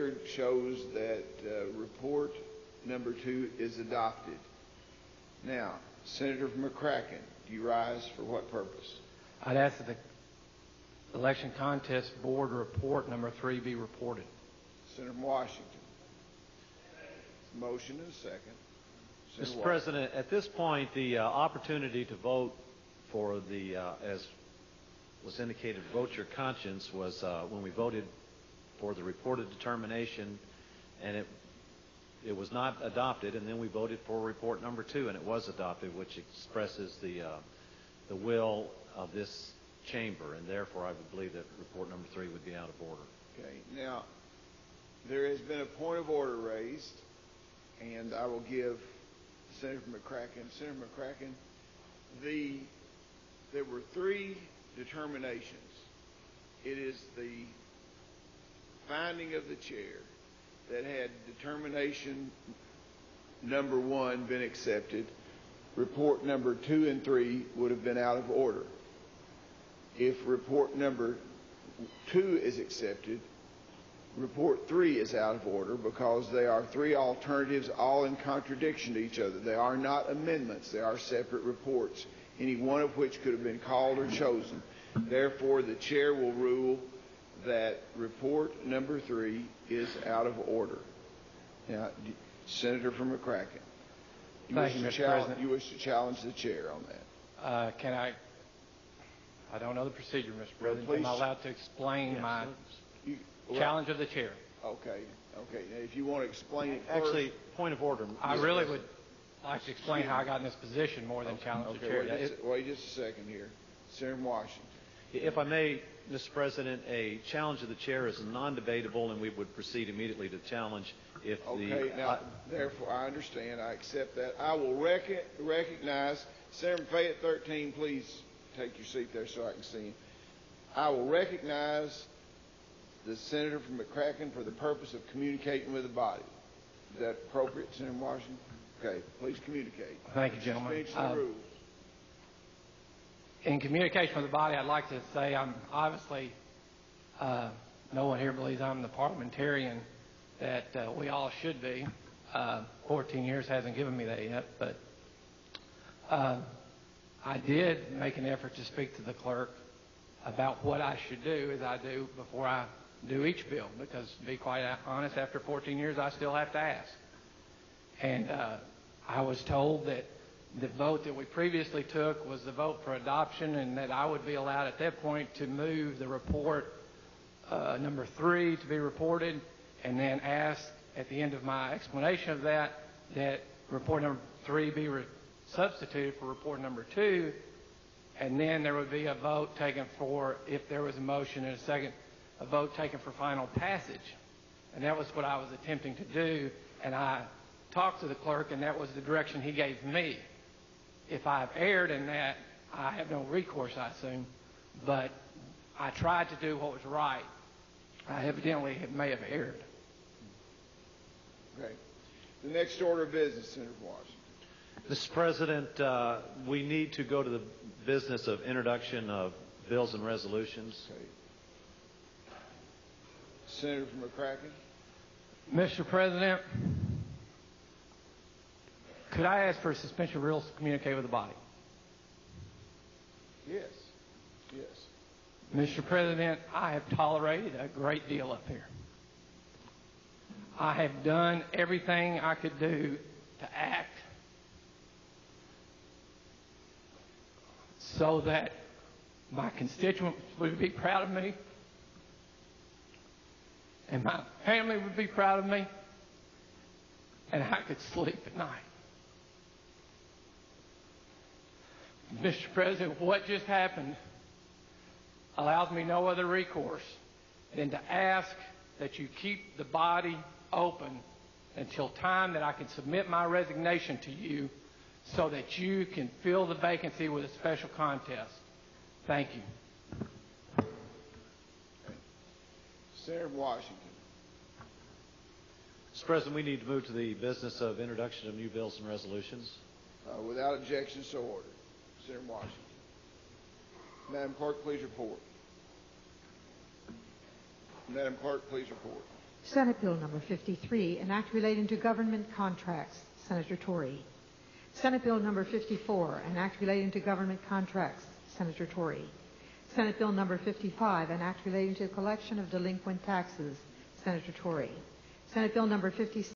record shows that report number 2 is adopted. Now, Senator McCracken, do you rise for what purpose? I'd ask that the election contest board report number 3 be reported. Senator Washington. Motion and a second. Mr. President, at this point, the opportunity to vote for the, as was indicated, vote your conscience was when we voted for the reported determination, and it was not adopted, and then we voted for report number 2, and it was adopted, which expresses the will of this chamber, and therefore I would believe that report number 3 would be out of order. Okay. Now, there has been a point of order raised, and I will give Senator McCracken. Senator McCracken, there were 3 determinations. It is the finding of the chair that had determination number 1 been accepted, report number 2 and 3 would have been out of order. If report number 2 is accepted, report 3 is out of order because they are 3 alternatives all in contradiction to each other. They are not amendments. They are separate reports, any one of which could have been called or chosen. Therefore, the chair will rule that report number 3 is out of order. Now, Senator from McCracken, Thank you, Mr. President. You wish to challenge the chair on that. Can I don't know the procedure, Mr. President. Well, am I allowed to explain my challenge of the chair? Okay. Okay. Now, if you want to explain it Actually, first. point of order. I really would like to explain how I got in this position more than challenge the chair. Wait just a second here. Senator Washington. If I may, Mr. President, a challenge of the chair is non-debatable, and we would proceed immediately to challenge if okay, now, therefore, I understand. I accept that. I will recognize Senator Fayette 13, please take your seat there so I can see him. I will recognize the senator from McCracken for the purpose of communicating with the body. Is that appropriate, Senator Washington? Okay, please communicate. Thank you, gentlemen. Suspension of rules. In communication with the body, I'd like to say I'm obviously, no one here believes I'm the parliamentarian that we all should be. 14 years hasn't given me that yet, but I did make an effort to speak to the clerk about what I should do as I do before I do each bill, because to be quite honest, after 14 years, I still have to ask. And I was told that the vote that we previously took was the vote for adoption, and that I would be allowed at that point to move the report number 3 to be reported, and then ask at the end of my explanation of that report number 3 be substituted for report number 2, and then there would be a vote taken for, if there was a motion and a second, a vote taken for final passage. And that was what I was attempting to do, and I talked to the clerk, and that was the direction he gave me. If I've erred in that, I have no recourse, I assume, but I tried to do what was right. I evidently may have erred. Okay. The next order of business, Senator Washington. Mr. President, we need to go to the business of introduction of bills and resolutions. Okay. Senator from McCracken. Mr. President, could I ask for a suspension of rules to communicate with the body? Yes. Yes. Mr. President, I have tolerated a great deal up here. I have done everything I could do to act so that my constituents would be proud of me and my family would be proud of me, and I could sleep at night. Mr. President, what just happened allows me no other recourse than to ask that you keep the body open until time that I can submit my resignation to you so that you can fill the vacancy with a special contest. Thank you. Senator Washington. Mr. President, we need to move to the business of introduction of new bills and resolutions. Without objection, so ordered. Senator Washington. Madam Clerk, please report. Madam Clerk, please report. Senate Bill number 53, an act relating to government contracts, Senator Torrey. Senate Bill number 54, an act relating to government contracts, Senator Torrey. Senate Bill number 55, an act relating to the collection of delinquent taxes, Senator Torrey. Senate Bill number 56,